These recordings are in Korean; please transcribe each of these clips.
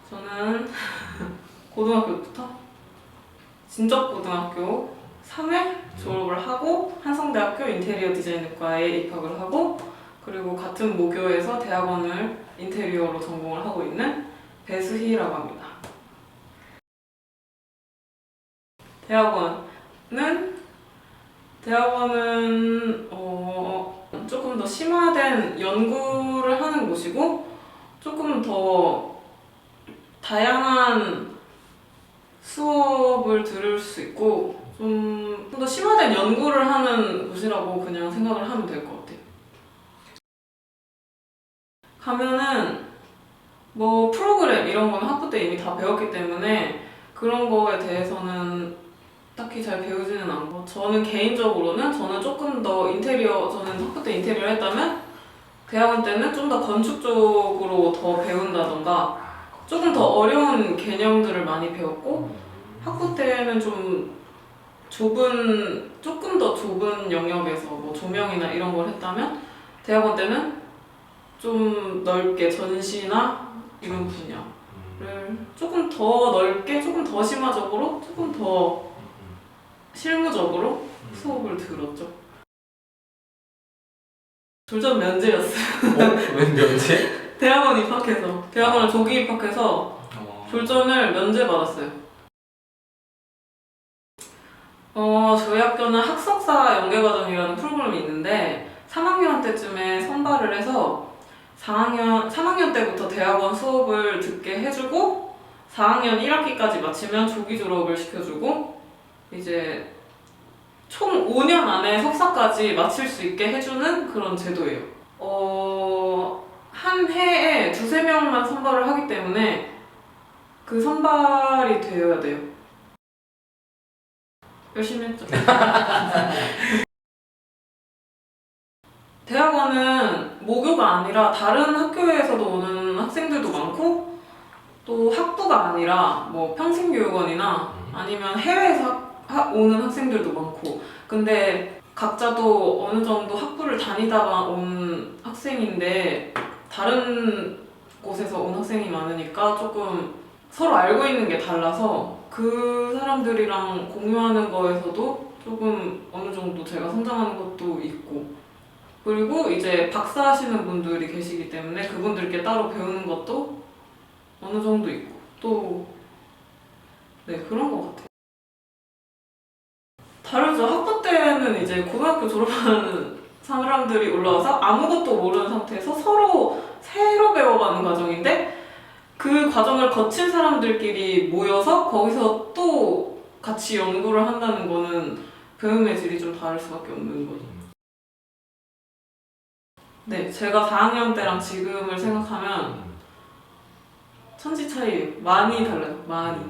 저는 고등학교부터 진적고등학교 3회 졸업을 하고 한성대학교 인테리어 디자인과에 입학을 하고 그리고 같은 모교에서 대학원을 인테리어로 전공을 하고 있는 배수희라고 합니다. 대학원은 조금 더 심화된 연구를 하는 곳이고 조금 더 다양한 수업을 들을 수 있고 좀 더 심화된 연구를 하는 곳이라고 그냥 생각을 하면 될 것 같아요. 가면은 뭐 프로그램 이런 건 학부 때 이미 다 배웠기 때문에 그런 거에 대해서는 딱히 잘 배우지는 않고 저는 개인적으로는 저는 조금 더 저는 학부 때 인테리어를 했다면 대학원 때는 좀 더 건축 쪽으로 더 배운다던가 조금 더 어려운 개념들을 많이 배웠고 학부 때는 조금 더 좁은 영역에서 뭐 조명이나 이런 걸 했다면 대학원 때는 좀 넓게 전시나 이런 분야를 조금 더 넓게, 조금 더 심화적으로, 조금 더 실무적으로 수업을 들었죠. 졸전 면제였어요. 웬 면제? 대학원을 조기 입학해서 졸전을 면제받았어요. 저희 학교는 학석사 연계과정이라는 프로그램이 있는데 3학년 때쯤에 선발을 해서 3학년 때부터 대학원 수업을 듣게 해주고 4학년 1학기까지 마치면 조기 졸업을 시켜주고 이제 총 5년 안에 석사까지 마칠 수 있게 해주는 그런 제도예요. 한 해에 2~3명만 선발을 하기 때문에 그 선발이 되어야 돼요. 열심히 했죠. 대학원은 모교가 아니라 다른 학교에서도 오는 학생들도 많고 또 학부가 아니라 뭐 평생교육원이나 아니면 해외에서 오는 학생들도 많고 근데 각자도 어느 정도 학부를 다니다가 온 학생인데 다른 곳에서 온 학생이 많으니까 조금 서로 알고 있는 게 달라서 그 사람들이랑 공유하는 거에서도 조금 어느 정도 제가 성장하는 것도 있고 그리고 이제 박사 하시는 분들이 계시기 때문에 그분들께 따로 배우는 것도 어느 정도 있고 또 네 그런 것 같아요. 다르죠. 학부 때는 이제 고등학교 졸업하는 사람들이 올라와서 아무것도 모르는 상태에서 서로 새로 배워가는 과정인데 그 과정을 거친 사람들끼리 모여서 거기서 또 같이 연구를 한다는 거는 배움의 질이 좀 다를 수밖에 없는 거죠. 네, 제가 4학년 때랑 지금을 생각하면 천지 차이 많이 달라요. 많이.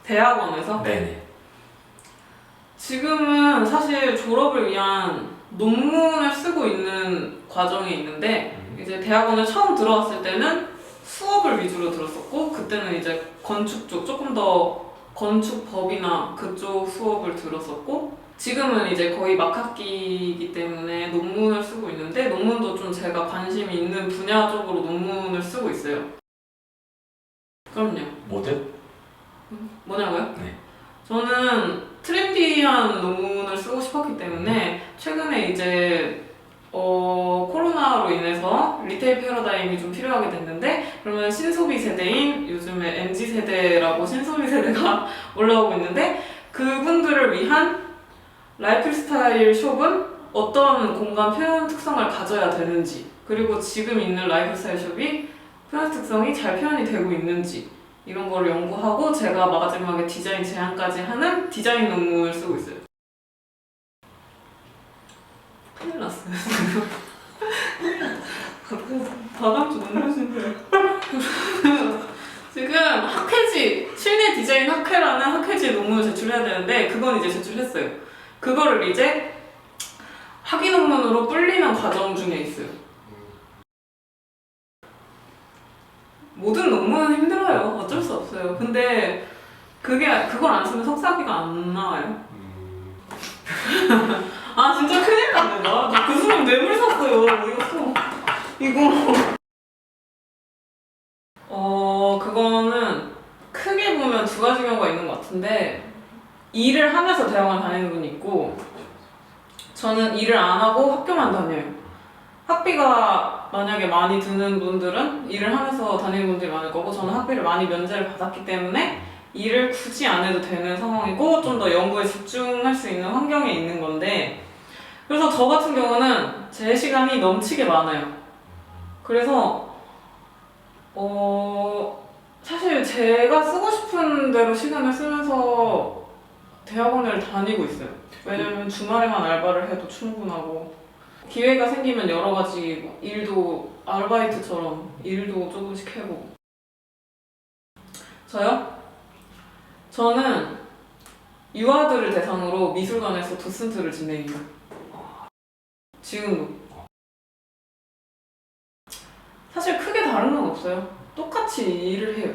대학원에서? 네네. 지금은 사실 졸업을 위한 논문을 쓰고 있는 과정에 있는데 이제 대학원을 처음 들어왔을 때는 수업을 위주로 들었었고 그때는 이제 건축 쪽 조금 더 건축법이나 그쪽 수업을 들었었고 지금은 이제 거의 막학기이기 때문에 논문을 쓰고 있는데 논문도 좀 제가 관심이 있는 분야 쪽으로 논문을 쓰고 있어요. 그럼요. 뭐냐고요? 네. 저는 트렌디한 논문을 쓰고 싶었기 때문에 최근에 이제 코로나로 인해서 리테일 패러다임이 좀 필요하게 됐는데 그러면 신소비 세대인 요즘에 MZ세대라고 신소비 세대가 올라오고 있는데 그분들을 위한 라이프 스타일 숍은 어떤 공간 표현 특성을 가져야 되는지 그리고 지금 있는 라이프 스타일 숍이 표현 특성이 잘 표현이 되고 있는지 이런 거를 연구하고 제가 마지막에 디자인 제안까지 하는 디자인 논문을 쓰고 있어요. 큰일 났어요. 다다음 주 논문인데 지금 학회지 실내 디자인 학회라는 학회지에 논문을 제출해야 되는데 그건 이제 제출했어요. 그거를 이제 학위 논문으로 불리는 과정 중에 있어요. 모든 논문은 힘들어요. 어쩔 수 없어요. 근데 그걸 안 쓰면 석사학위가 안 나와요. 아 진짜 큰일 났네. 나그 순간 뇌물 샀어요. 이거 그거는 크게 보면 두 가지 경우가 있는 것 같은데, 일을 하면서 대학원 다니는 분이 있고, 저는 일을 안 하고 학교만 다녀요. 학비가 만약에 많이 드는 분들은 일을 하면서 다니는 분들이 많을 거고, 저는 학비를 많이 면제를 받았기 때문에 일을 굳이 안 해도 되는 상황이고, 좀 더 연구에 집중할 수 있는 환경에 있는 건데, 그래서 저 같은 경우는 제 시간이 넘치게 많아요. 그래서 사실 제가 쓰고 싶은 대로 시간을 쓰면서 대학원을 다니고 있어요. 왜냐면 주말에만 알바를 해도 충분하고, 기회가 생기면 여러 가지 일도, 아르바이트처럼 일도 조금씩 해보고. 저요? 저는 유아들을 대상으로 미술관에서 도슨트를 진행해요. 지금도. 사실 크게 다른 건 없어요. 똑같이 일을 해요.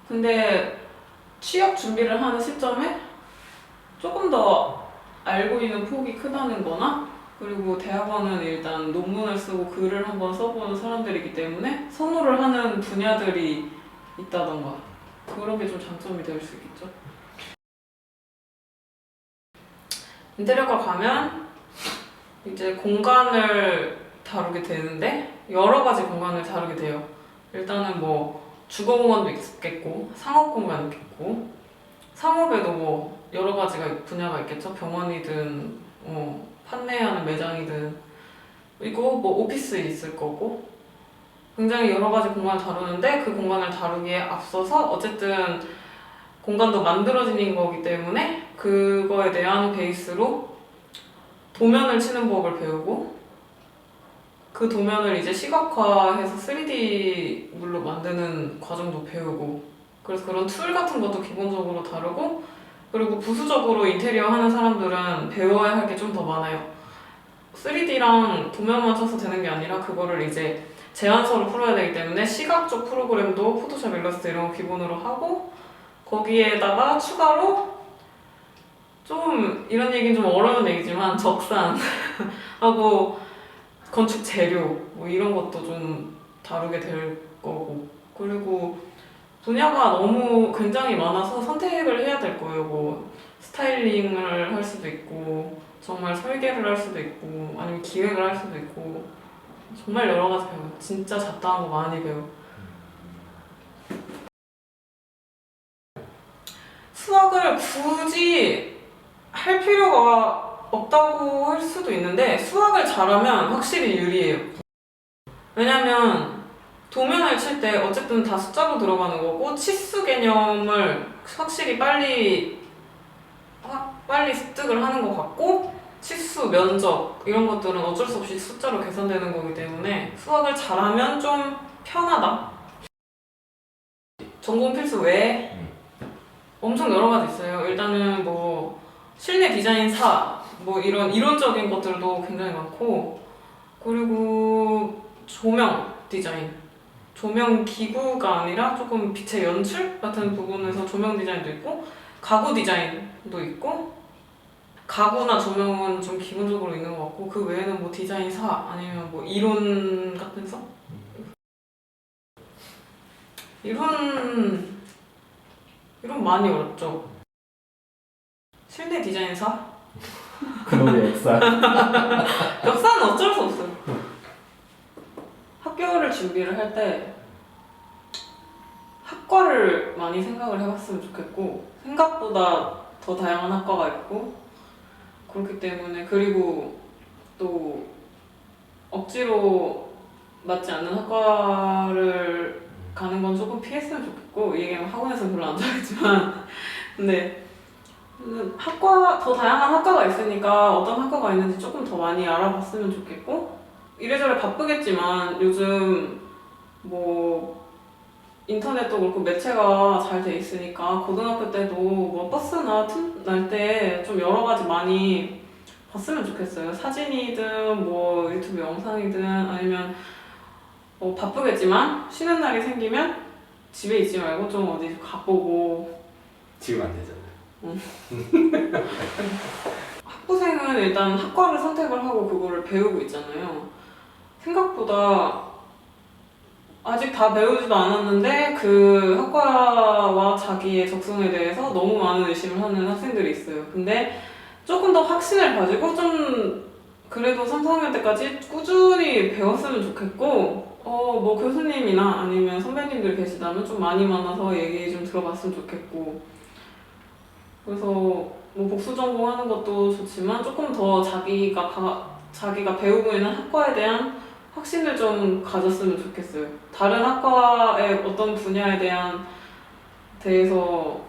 근데 취업 준비를 하는 시점에 조금 더 알고 있는 폭이 크다는 거나, 그리고 대학원은 일단 논문을 쓰고 글을 한번 써보는 사람들이기 때문에 선호를 하는 분야들이 있다던가, 그런 게 좀 장점이 될 수 있겠죠. 인테리어과 가면 이제 공간을 다루게 되는데, 여러 가지 공간을 다루게 돼요. 일단은 뭐 주거 공간도 있겠고, 상업 공간도 있겠고, 상업에도 뭐 여러 가지가 분야가 있겠죠. 병원이든 판매하는 매장이든, 그리고 뭐 오피스 있을 거고, 굉장히 여러 가지 공간을 다루는데, 그 공간을 다루기에 앞서서 어쨌든 공간도 만들어지는 거기 때문에 그거에 대한 베이스로 도면을 치는 법을 배우고, 그 도면을 이제 시각화해서 3D물로 만드는 과정도 배우고, 그래서 그런 툴 같은 것도 기본적으로 다루고, 그리고 부수적으로 인테리어 하는 사람들은 배워야 할 게 좀 더 많아요. 3D랑 도면만 쳐서 되는 게 아니라 그거를 이제 제안서를 풀어야 되기 때문에 시각적 프로그램도 포토샵, 일러스트 이런 거 기본으로 하고, 거기에다가 추가로 좀, 이런 얘기는 좀 어려운 얘기지만 적산하고 건축 재료 뭐 이런 것도 좀 다루게 될 거고, 그리고 분야가 너무 굉장히 많아서 선택을 해야 될 거예요. 뭐 스타일링을 할 수도 있고, 정말 설계를 할 수도 있고, 아니면 기획을 할 수도 있고, 정말 여러 가지 배워요. 진짜 잡다한 거 많이 배워요. 수학을 굳이 할 필요가 없다고 할 수도 있는데, 수학을 잘하면 확실히 유리해요. 왜냐면 도면을 칠 때 어쨌든 다 숫자로 들어가는 거고, 치수 개념을 확실히 빨리 습득을 하는 것 같고, 치수, 면적 이런 것들은 어쩔 수 없이 숫자로 계산되는 거기 때문에 수학을 잘하면 좀 편하다. 전공 필수 외에 엄청 여러 가지 있어요. 일단은 뭐 실내 디자인사 뭐 이런 이론적인 것들도 굉장히 많고, 그리고 조명 디자인, 조명 기구가 아니라 조금 빛의 연출 같은 부분에서 조명 디자인도 있고, 가구 디자인도 있고, 가구나 조명은 좀 기본적으로 있는 것 같고, 그 외에는 뭐 디자인사 아니면 뭐 이론 같은 서? 이론 많이 어렵죠. 실내 디자인사? 그놈의 역사. 역사는 어쩔 수 없어요. 학교를 준비를 할 때 학과를 많이 생각을 해봤으면 좋겠고, 생각보다 더 다양한 학과가 있고, 그렇기 때문에, 그리고 또 억지로 맞지 않는 학과를 가는 건 조금 피했으면 좋겠고, 이 얘기는 학원에서 별로 안 좋아했지만 근데 더 다양한 학과가 있으니까 어떤 학과가 있는지 조금 더 많이 알아봤으면 좋겠고, 이래저래 바쁘겠지만 요즘 뭐 인터넷도 그렇고 매체가 잘 돼 있으니까 고등학교 때도 뭐 버스나 틈 날 때 좀 여러 가지 많이 봤으면 좋겠어요. 사진이든 뭐 유튜브 영상이든, 아니면 바쁘겠지만 쉬는 날이 생기면 집에 있지 말고 좀 어디 가보고. 지금 안 되잖아요. 학부생은 일단 학과를 선택을 하고 그거를 배우고 있잖아요. 생각보다 아직 다 배우지도 않았는데 그 학과와 자기의 적성에 대해서 너무 많은 의심을 하는 학생들이 있어요. 근데 조금 더 확신을 가지고 좀 그래도 3, 4학년 때까지 꾸준히 배웠으면 좋겠고 뭐 교수님이나 아니면 선배님들 계시다면 좀 많이 만나서 얘기 좀 들어봤으면 좋겠고 그래서 뭐 복수 전공하는 것도 좋지만 조금 더 자기가 배우고 있는 학과에 대한 확신을 좀 가졌으면 좋겠어요. 다른 학과의 어떤 분야에 대해서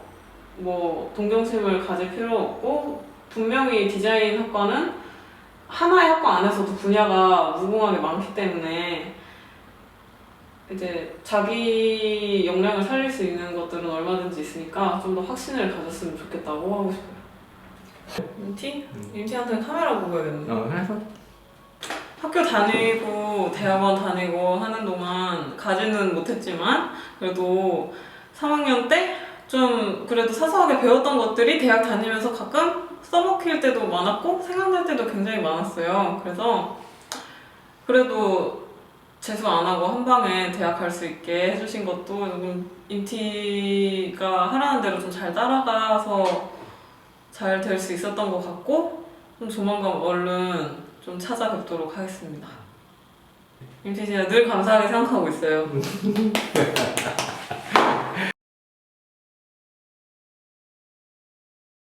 뭐 동경심을 가질 필요 없고 분명히 디자인 학과는 하나의 학과 안에서도 분야가 무궁하게 많기 때문에 이제 자기 역량을 살릴 수 있는 것들은 얼마든지 있으니까 좀 더 확신을 가졌으면 좋겠다고 하고 싶어요. 인티? 인티한테는 카메라 보고 해야겠네. 그래서 학교 다니고 대학원 다니고 하는 동안 가지는 못했지만 그래도 3학년 때 좀 그래도 사소하게 배웠던 것들이 대학 다니면서 가끔 써먹힐 때도 많았고 생각날 때도 굉장히 많았어요. 그래서 그래도 재수 안 하고 한 방에 대학 갈 수 있게 해주신 것도 조금 인티가 하라는 대로 좀 잘 따라가서 잘 될 수 있었던 것 같고 좀 조만간 얼른 좀 찾아뵙도록 하겠습니다. 인티 진짜 늘 감사하게 생각하고 있어요.